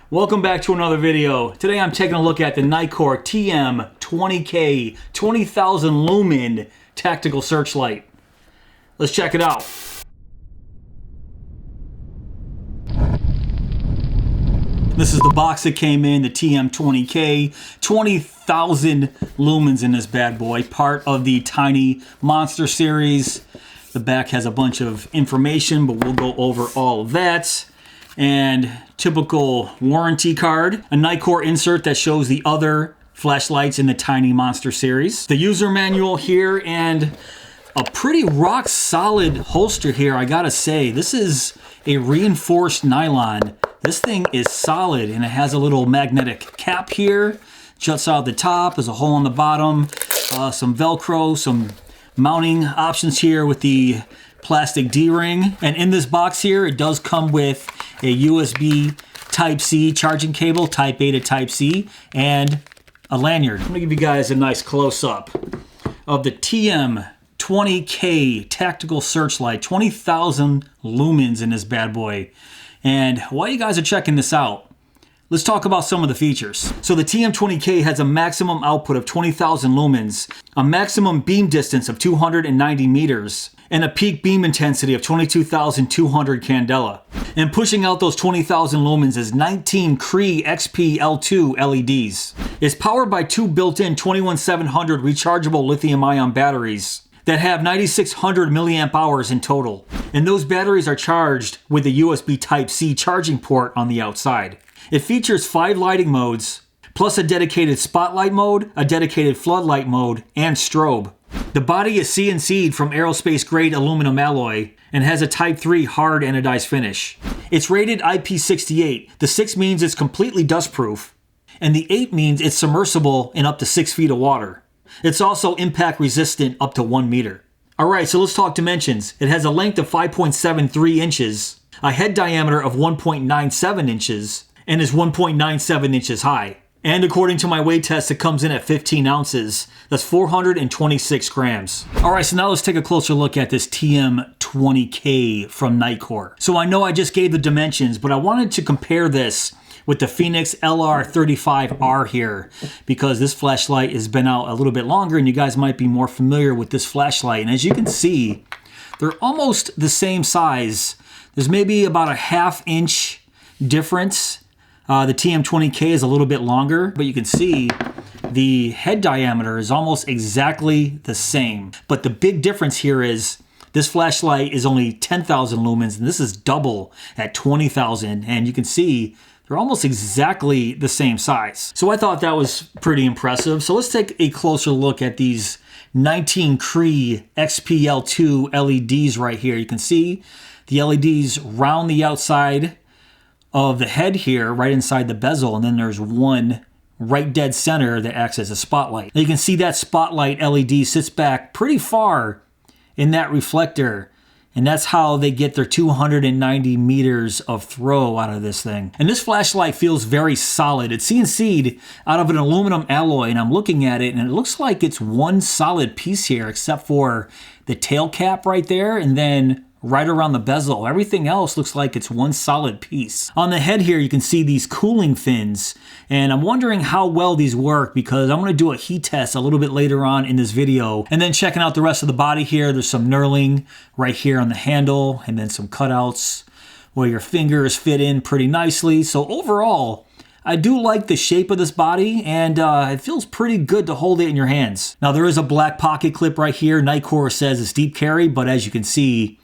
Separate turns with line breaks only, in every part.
Welcome back to another video. Today I'm taking a look at the Nitecore TM20K 20,000 lumen tactical searchlight. Let's check it out. This is the box that came in, the TM20K, 20,000 lumens in this bad boy, part of the Tiny Monster series. The back has a bunch of information, but we'll go over all of that. And typical warranty card, a Nitecore insert that shows the other flashlights in the Tiny Monster series, the user manual here, and a pretty rock solid holster here. I gotta say, this is a reinforced nylon. This thing is solid, and it has a little magnetic cap here, juts out the top, there's a hole on the bottom, some Velcro, some mounting options here with the plastic D-ring. And in this box here, it does come with a USB Type-C charging cable, Type A to Type-C, and a lanyard. I'm gonna give you guys a nice close-up of the TM20K Tactical Searchlight, 20,000 lumens in this bad boy. And while you guys are checking this out, let's talk about some of the features. So the TM20K has a maximum output of 20,000 lumens, a maximum beam distance of 290 meters, and a peak beam intensity of 22,200 candela. And pushing out those 20,000 lumens is 19 Cree XP-L2 LEDs. It's powered by two built-in 21700 rechargeable lithium-ion batteries that have 9,600 milliamp hours in total. And those batteries are charged with a USB Type-C charging port on the outside. It features 5 lighting modes, plus a dedicated spotlight mode, a dedicated floodlight mode, and strobe. The body is CNC'd from aerospace-grade aluminum alloy and has a Type 3 hard anodized finish. It's rated IP68. The 6 means it's completely dustproof, and the 8 means it's submersible in up to 6 feet of water. It's also impact resistant up to 1 meter. Alright, so let's talk dimensions. It has a length of 5.73 inches, a head diameter of 1.97 inches, and is 1.97 inches high. And according to my weight test, it comes in at 15 ounces. That's 426 grams. Alright, so now let's take a closer look at this TM20K from Nitecore. So I know I just gave the dimensions, but I wanted to compare this with the Phoenix LR35R here, because this flashlight has been out a little bit longer and you guys might be more familiar with this flashlight. And as you can see, they're almost the same size. There's maybe about a ½ inch difference. The TM20K is a little bit longer, but you can see the head diameter is almost exactly the same. But the big difference here is this flashlight is only 10,000 lumens and this is double at 20,000, and you can see they're almost exactly the same size. So I thought that was pretty impressive. So let's take a closer look at these 19 Cree XP-L2 LEDs right here. You can see the LEDs round the outside of the head here, right inside the bezel, and then there's one right dead center that acts as a spotlight. Now you can see that spotlight LED sits back pretty far in that reflector, and that's how they get their 290 meters of throw out of this thing. And this flashlight feels very solid. It's CNC'd out of an aluminum alloy, and I'm looking at it, and it looks like it's one solid piece here, except for the tail cap right there, and then right around the bezel. Everything else looks like it's one solid piece. On the head here, you can see these cooling fins, and I'm wondering how well these work, because I'm going to do a heat test a little bit later on in this video. And then checking out the rest of the body here, there's some knurling right here on the handle, and then some cutouts where your fingers fit in pretty nicely. So overall, I do like the shape of this body, and it feels pretty good to hold it in your hands. Now there is a black pocket clip right here. Nitecore says it's deep carry, but as you can see,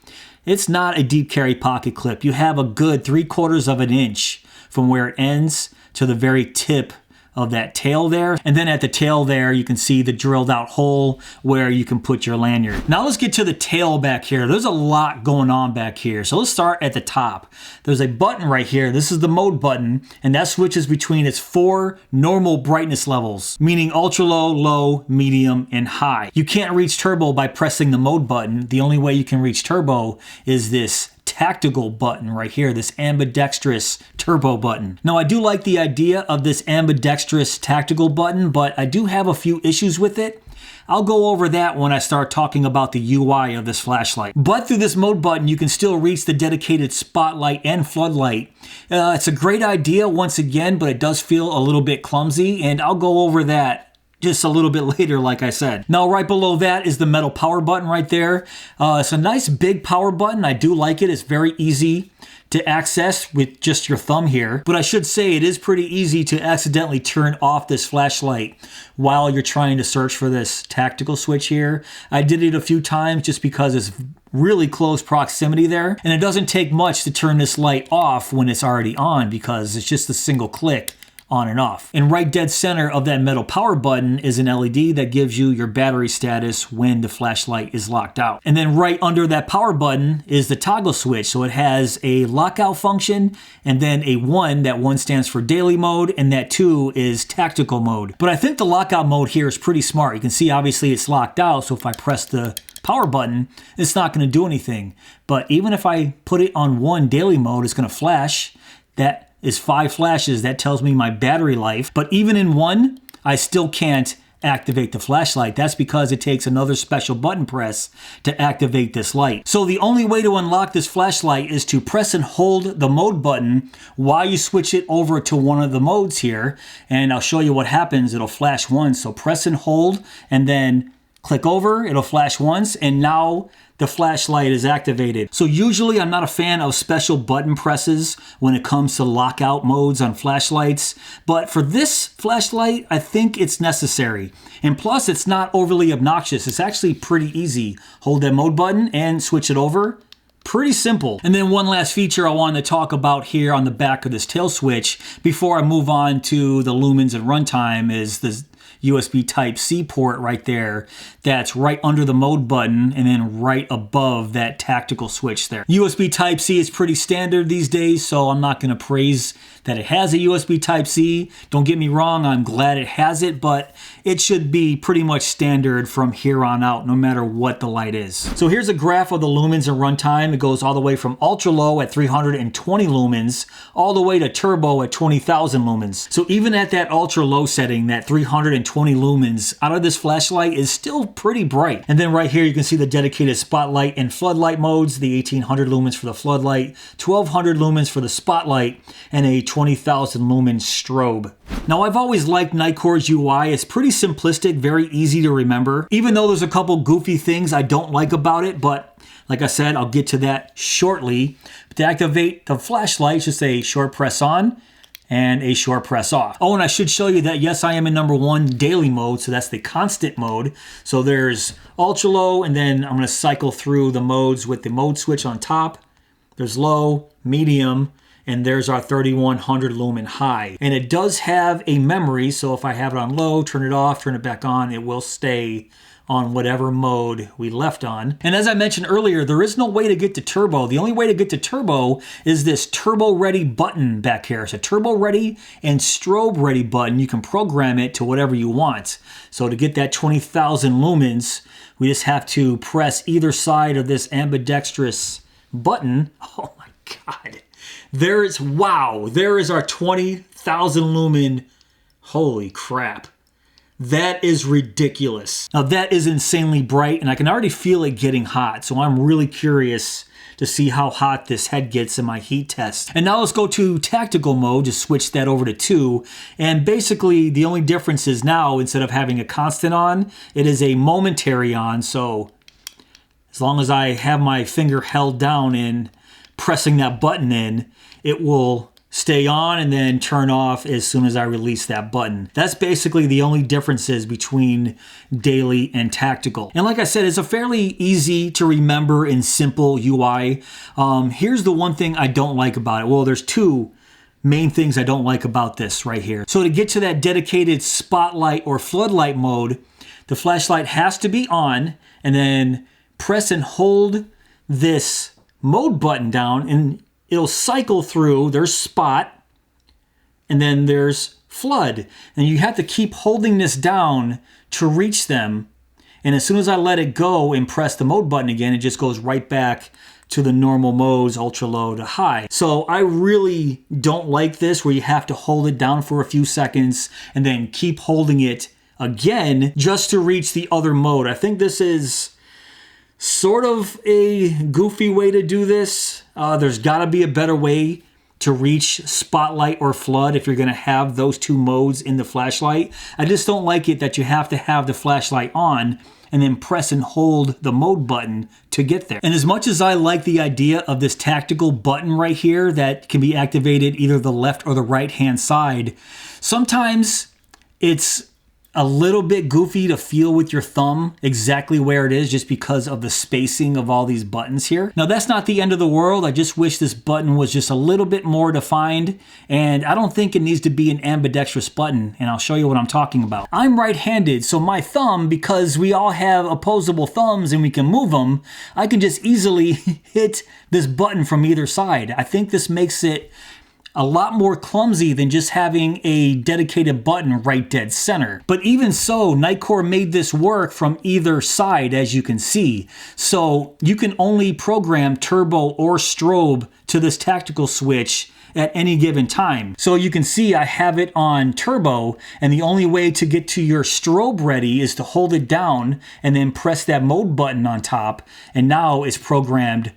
it's not a deep carry pocket clip. You have a good 3/4 of an inch from where it ends to the very tip of that tail there. And then at the tail there, you can see the drilled out hole where you can put your lanyard. Now let's get to the tail back here. There's a lot going on back here. So let's start at the top. There's a button right here. This is the mode button, and that switches between its 4 normal brightness levels, meaning ultra low, low, medium, and high. You can't reach turbo by pressing the mode button. The only way you can reach turbo is this tactical button right here, this ambidextrous turbo button. Now I do like the idea of this ambidextrous tactical button, but I do have a few issues with it. I'll go over that when I start talking about the UI of this flashlight. But through this mode button, you can still reach the dedicated spotlight and floodlight. It's a great idea once again, but it does feel a little bit clumsy, and I'll go over that just a little bit later, like I said. Now, right below that is the metal power button right there. It's a nice big power button. I do like it. It's very easy to access with just your thumb here. But I should say it is pretty easy to accidentally turn off this flashlight while you're trying to search for this tactical switch here. I did it a few times just because it's really close proximity there. And it doesn't take much to turn this light off when it's already on because it's just a single click on and off. And right dead center of that metal power button is an LED that gives you your battery status when the flashlight is locked out. And then right under that power button is the toggle switch. So it has a lockout function and then a 1. That 1 stands for daily mode and that 2 is tactical mode. But I think the lockout mode here is pretty smart. You can see obviously it's locked out, so if I press the power button, it's not going to do anything. But even if I put it on 1 daily mode, it's going to flash. That is 5 flashes. That tells me my battery life. But even in 1, I still can't activate the flashlight. That's because it takes another special button press to activate this light. So the only way to unlock this flashlight is to press and hold the mode button while you switch it over to one of the modes here. And I'll show you what happens. It'll flash once. So press and hold and then click over. It'll flash once and now the flashlight is activated. So usually I'm not a fan of special button presses when it comes to lockout modes on flashlights, but for this flashlight, I think it's necessary. And plus, it's not overly obnoxious. It's actually pretty easy. Hold that mode button and switch it over. Pretty simple. And then one last feature I wanted to talk about here on the back of this tail switch before I move on to the lumens and runtime is this USB Type-C port right there that's right under the mode button and then right above that tactical switch there. USB Type-C is pretty standard these days, so I'm not going to praise that it has a USB Type-C. Don't get me wrong, I'm glad it has it, but it should be pretty much standard from here on out, no matter what the light is. So here's a graph of the lumens and runtime. It goes all the way from ultra low at 320 lumens, all the way to turbo at 20,000 lumens. So even at that ultra low setting, that 320 lumens out of this flashlight is still pretty bright. And then right here you can see the dedicated spotlight and floodlight modes, the 1800 lumens for the floodlight, 1200 lumens for the spotlight, and a 20,000 lumen strobe. Now I've always liked Nitecore's UI. It's pretty simplistic, very easy to remember, even though there's a couple goofy things I don't like about it, but like I said, I'll get to that shortly. But to activate the flashlight, just a short press on and a short press off. Oh, and I should show you that, yes, I am in number 1 daily mode, so that's the constant mode. So there's ultra low, and then I'm going to cycle through the modes with the mode switch on top. There's low, medium, and there's our 3100 lumen high. And it does have a memory, so if I have it on low, turn it off, turn it back on, it will stay on whatever mode we left on. And as I mentioned earlier, there is no way to get to turbo. The only way to get to turbo is this turbo ready button back here. It's a turbo ready and strobe ready button. You can program it to whatever you want. So to get that 20,000 lumens, we just have to press either side of this ambidextrous button. Oh my God. There is our 20,000 lumen. Holy crap. That is ridiculous. Now that is insanely bright and I can already feel it getting hot. So I'm really curious to see how hot this head gets in my heat test. And now let's go to tactical mode, just switch that over to 2. And basically the only difference is now instead of having a constant on, it is a momentary on. So as long as I have my finger held down and pressing that button in, it will stay on and then turn off as soon as I release that button. That's basically the only differences between daily and tactical. And like I said, it's a fairly easy to remember and simple UI. Here's the one thing I don't like about it. Well, there's 2 main things I don't like about this right here. So to get to that dedicated spotlight or floodlight mode, the flashlight has to be on and then press and hold this mode button down and it'll cycle through. There's spot and then there's flood. And you have to keep holding this down to reach them. And as soon as I let it go and press the mode button again, it just goes right back to the normal modes, ultra low to high. So I really don't like this where you have to hold it down for a few seconds and then keep holding it again just to reach the other mode. I think this is sort of a goofy way to do this. There's got to be a better way to reach spotlight or flood if you're going to have those two modes in the flashlight. I just don't like it that you have to have the flashlight on and then press and hold the mode button to get there. And as much as I like the idea of this tactical button right here that can be activated either the left or the right hand side, sometimes it's a little bit goofy to feel with your thumb exactly where it is just because of the spacing of all these buttons here. Now that's not the end of the world. I just wish this button was just a little bit more defined, and I don't think it needs to be an ambidextrous button, and I'll show you what I'm talking about. I'm right-handed, so my thumb, because we all have opposable thumbs and we can move them, I can just easily hit this button from either side. I think this makes it a lot more clumsy than just having a dedicated button right dead center. But even so, Nitecore made this work from either side, as you can see. So you can only program turbo or strobe to this tactical switch at any given time. So you can see I have it on turbo, and the only way to get to your strobe ready is to hold it down and then press that mode button on top, and now it's programmed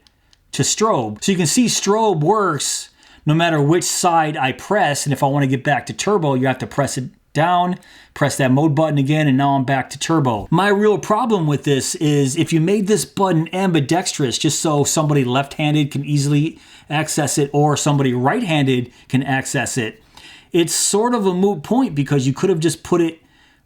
to strobe. So you can see strobe works no matter which side I press, and if I want to get back to turbo, you have to press it down, press that mode button again, and now I'm back to turbo. My real problem with this is if you made this button ambidextrous, just so somebody left-handed can easily access it or somebody right-handed can access it, it's sort of a moot point because you could have just put it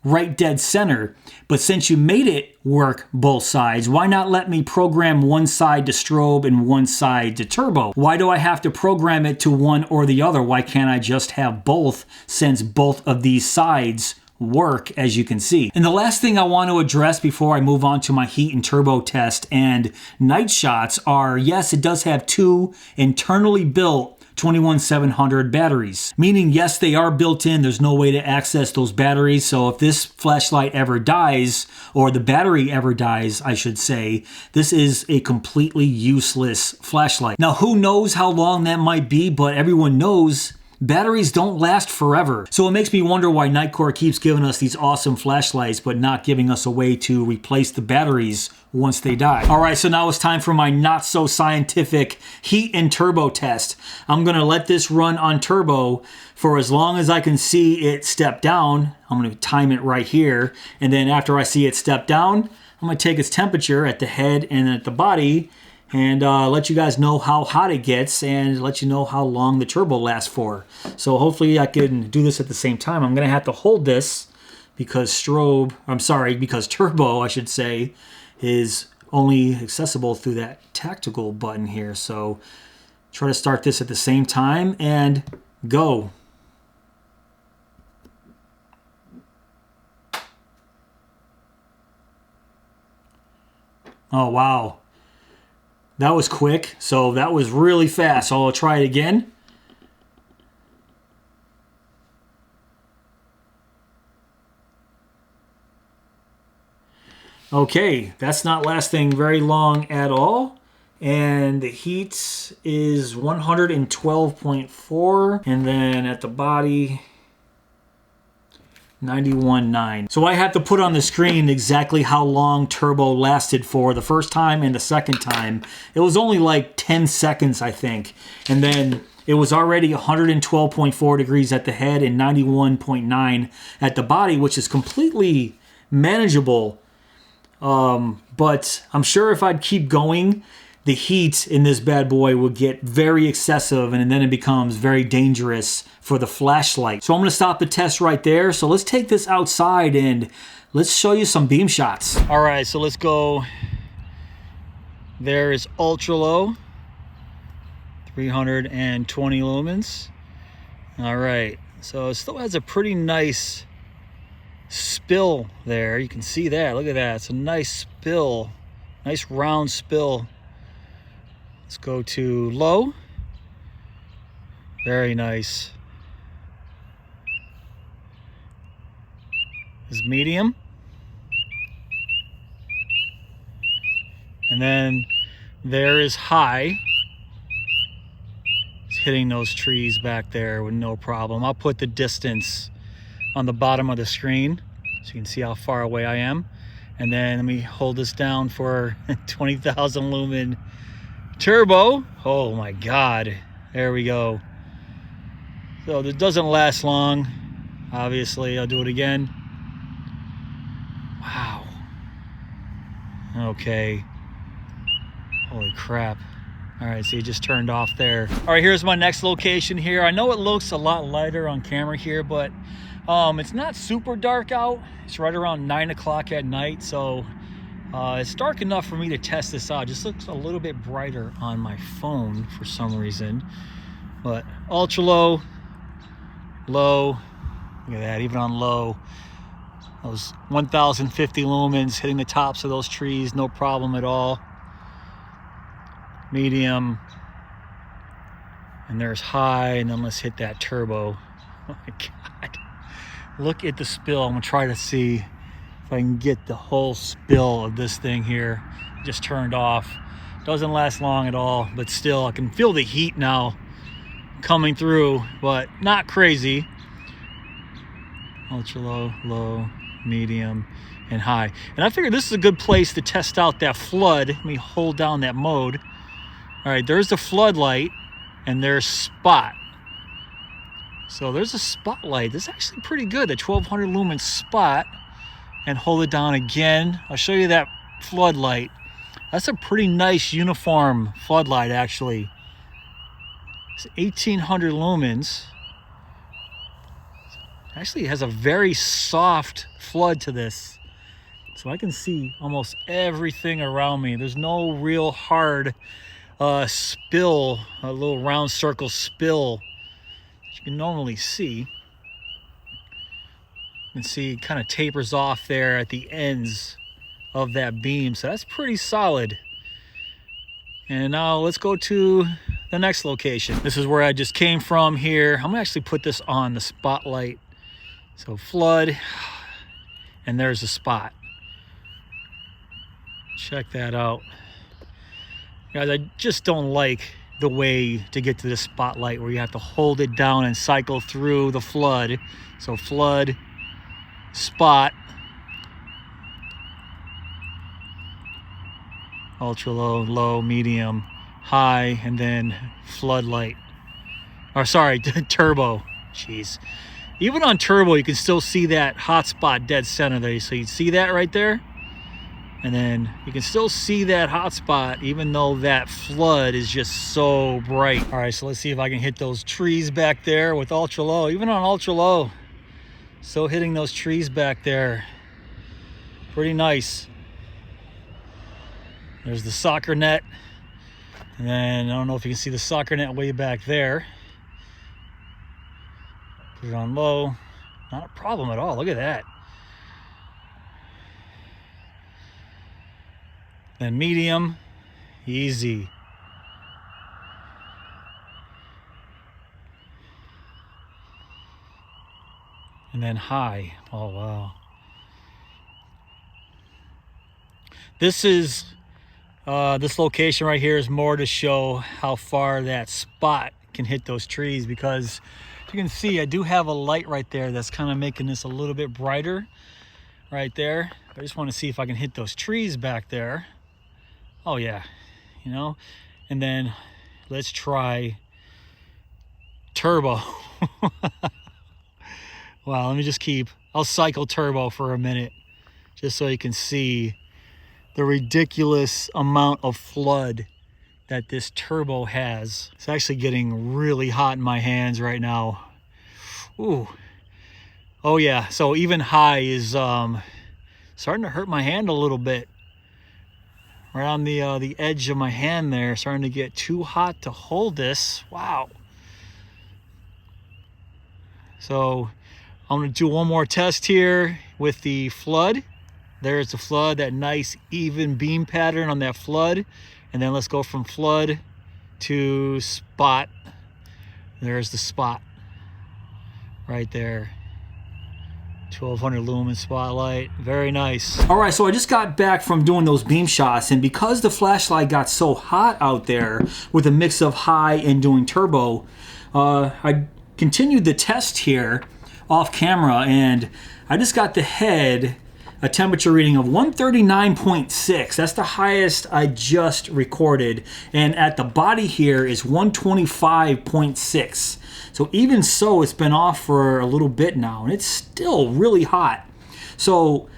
right dead center. But since you made it work both sides, why not let me program one side to strobe and one side to turbo? Why do I have to program it to one or the other? Why can't I just have both, since both of these sides work, as you can see? And the last thing I want to address before I move on to my heat and turbo test and night shots are, yes, it does have two internally built 21700 batteries, meaning yes, they are built in. There's no way to access those batteries. So if this flashlight ever dies, or the battery ever dies, I should say, this is a completely useless flashlight. Now, who knows how long that might be, but everyone knows batteries don't last forever. So it makes me wonder why Nitecore keeps giving us these awesome flashlights, but not giving us a way to replace the batteries once they die. All right, so now it's time for my not so scientific heat and turbo test. I'm gonna let this run on turbo for as long as I can see it step down. I'm gonna time it right here. And then after I see it step down, I'm gonna take its temperature at the head and at the body and let you guys know how hot it gets and let you know how long the turbo lasts for. So hopefully I can do this at the same time. I'm gonna have to hold this because because turbo, I should say, is only accessible through that tactical button here. So try to start this at the same time and go. Oh, wow. That was quick. So that was really fast. So I'll try it again. Okay, that's not lasting very long at all. And the heat is 112.4. And then at the body, 91.9. So I have to put on the screen exactly how long turbo lasted for the first time and the second time. It was only like 10 seconds, I think. And then it was already 112.4 degrees at the head and 91.9 at the body, which is completely manageable. But I'm sure if I'd keep going, the heat in this bad boy would get very excessive, and then it becomes very dangerous for the flashlight. So I'm going to stop the test right there. So let's take this outside and let's show you some beam shots. All right, so let's go. There is ultra low, 320 lumens. All right, so it still has a pretty nice spill there. You can see that. Look at that. It's a nice spill, nice round spill. Let's go to low. Very nice. Is medium. And then there is high. It's hitting those trees back there with no problem. I'll put the distance on the bottom of the screen. so you can see how far away I am. And then let me hold this down for 20,000 lumen turbo. Oh my God, there we go. So this doesn't last long, obviously. I'll do it again. Wow. Okay. Holy crap. All right, so you just turned off there. All right, here's my next location here. I know it looks a lot lighter on camera here, but it's not super dark out. It's right around 9 o'clock at night, so it's dark enough for me to test this out. It just looks a little bit brighter on my phone for some reason. But ultra low, low, look at that, even on low. Those 1050 lumens hitting the tops of those trees, no problem at all. Medium, and there's high, and then let's hit that turbo. Oh my God, look at the spill. I'm gonna try to see if I can get the whole spill of this thing here. Just turned off. Doesn't last long at all, but still I can feel the heat now coming through, but not crazy. Ultra low, low, medium, and high. And I figured this is a good place to test out that flood. Let me hold down that mode. All right, there's the floodlight, and there's spot. So there's a spotlight. This is actually pretty good, the 1200 lumen spot. And hold it down again. I'll show you that floodlight. That's a pretty nice uniform floodlight, actually. It's 1800 lumens. Actually, it has a very soft flood to this. So I can see almost everything around me. There's no real hard spill, a little round circle spill that you can normally see. You can see it kind of tapers off there at the ends of that beam, so that's pretty solid. And now let's go to the next location. This is where I just came from here. I'm gonna actually put this on the spotlight. So flood, and there's a spot. Check that out. Guys, I just don't like the way to get to the spotlight where you have to hold it down and cycle through the flood. So flood, spot, ultra low, low, medium, high, and then floodlight. Or sorry, turbo. Jeez. Even on turbo, you can still see that hot spot dead center there. So you see that right there? And then you can still see that hot spot even though that flood is just so bright. All right, so let's see if I can hit those trees back there with ultra low. Even on ultra low, still hitting those trees back there. Pretty nice. There's the soccer net. And then I don't know if you can see the soccer net way back there. Put it on low. Not a problem at all. Look at that. Then medium, easy. And then high. Oh, wow. This is, this location right here is more to show how far that spot can hit those trees, because you can see I do have a light right there that's kind of making this a little bit brighter right there. I just want to see if I can hit those trees back there. Oh yeah, you know. And then let's try turbo. Wow, let me just I'll cycle turbo for a minute just so you can see the ridiculous amount of flood that this turbo has. It's actually getting really hot in my hands right now. Ooh. Oh yeah, so even high is starting to hurt my hand a little bit. Right on the edge of my hand there, starting to get too hot to hold this. Wow. So I'm gonna do one more test here with the flood. There's the flood, that nice even beam pattern on that flood. And then let's go from flood to spot. There's the spot right there. 1200 lumen spotlight, very nice. All right, so I just got back from doing those beam shots, and because the flashlight got so hot out there with a mix of high and doing turbo, I continued the test here off camera, and I just got the head a temperature reading of 139.6. That's the highest I just recorded. And at the body here is 125.6. So even so, it's been off for a little bit now, and it's still really hot. So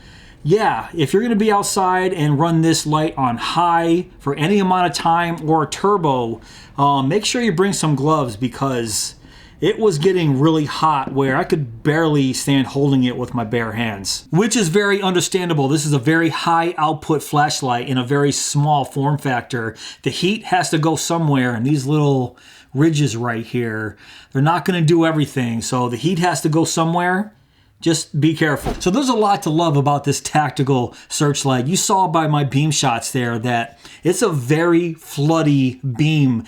yeah, if you're gonna be outside and run this light on high for any amount of time or turbo, make sure you bring some gloves, because it was getting really hot where I could barely stand holding it with my bare hands, which is very understandable. This is a very high output flashlight in a very small form factor. The heat has to go somewhere, and these little ridges right here, they're not gonna do everything. So the heat has to go somewhere. Just be careful. So there's a lot to love about this tactical searchlight. You saw by my beam shots there that it's a very floody beam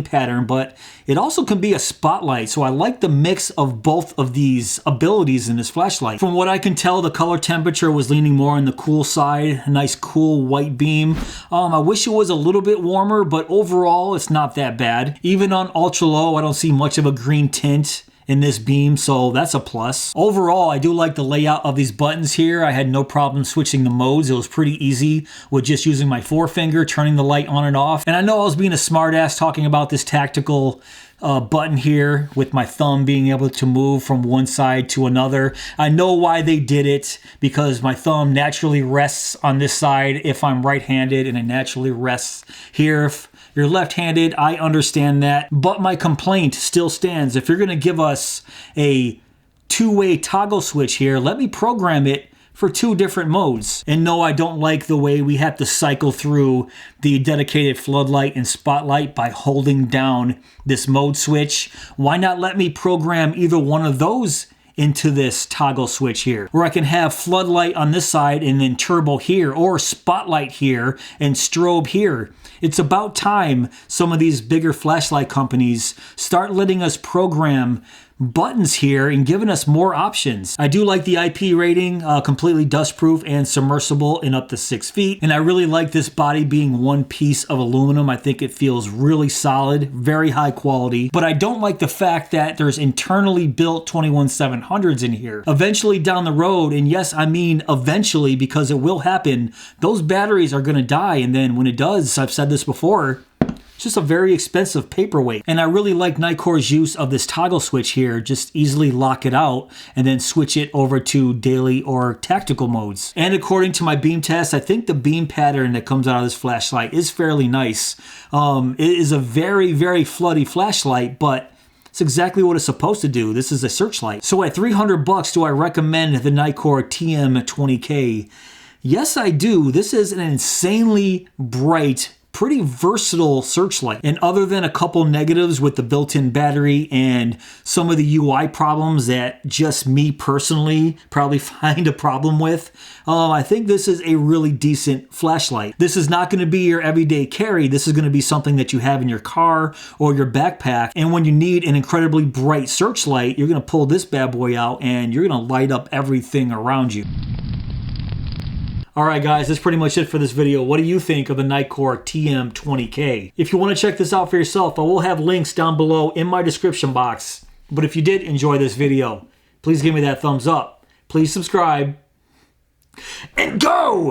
pattern, but it also can be a spotlight. So I like the mix of both of these abilities in this flashlight. From what I can tell, the color temperature was leaning more on the cool side, a nice cool white beam. I wish it was a little bit warmer, but overall it's not that bad. Even on ultra low, I don't see much of a green tint in this beam, so that's a plus. Overall, I do like the layout of these buttons here. I had no problem switching the modes. It was pretty easy with just using my forefinger, turning the light on and off. And I know I was being a smartass talking about this tactical button here with my thumb being able to move from one side to another. I know why they did it, because my thumb naturally rests on this side if I'm right-handed, and it naturally rests here if you're left-handed. I understand that, but my complaint still stands. If you're gonna give us a two-way toggle switch here, let me program it for two different modes. And no, I don't like the way we have to cycle through the dedicated floodlight and spotlight by holding down this mode switch. Why not let me program either one of those into this toggle switch here, where I can have floodlight on this side and then turbo here, or spotlight here and strobe here. It's about time some of these bigger flashlight companies start letting us program buttons here and giving us more options. I do like the IP rating, completely dustproof and submersible in up to 6 feet. And I really like this body being one piece of aluminum. I think it feels really solid, very high quality. But I don't like the fact that there's internally built 21700s in here. Eventually down the road, and yes, I mean eventually, because it will happen, those batteries are gonna die. And then when it does, I've said this before, it's just a very expensive paperweight. And I really like Nitecore's use of this toggle switch here. Just easily lock it out and then switch it over to daily or tactical modes. And according to my beam test, I think the beam pattern that comes out of this flashlight is fairly nice. It is a very, very floody flashlight, but it's exactly what it's supposed to do. This is a searchlight. So at 300 bucks, do I recommend the Nitecore TM20K? Yes, I do. This is an insanely bright, pretty versatile searchlight. And other than a couple negatives with the built-in battery and some of the UI problems that just me personally probably find a problem with, I think this is a really decent flashlight. This is not going to be your everyday carry. This is going to be something that you have in your car or your backpack. And when you need an incredibly bright searchlight, you're going to pull this bad boy out and you're going to light up everything around you. Alright guys, that's pretty much it for this video. What do you think of the Nitecore TM20K? If you want to check this out for yourself, I will have links down below in my description box. But if you did enjoy this video, please give me that thumbs up. Please subscribe. And go!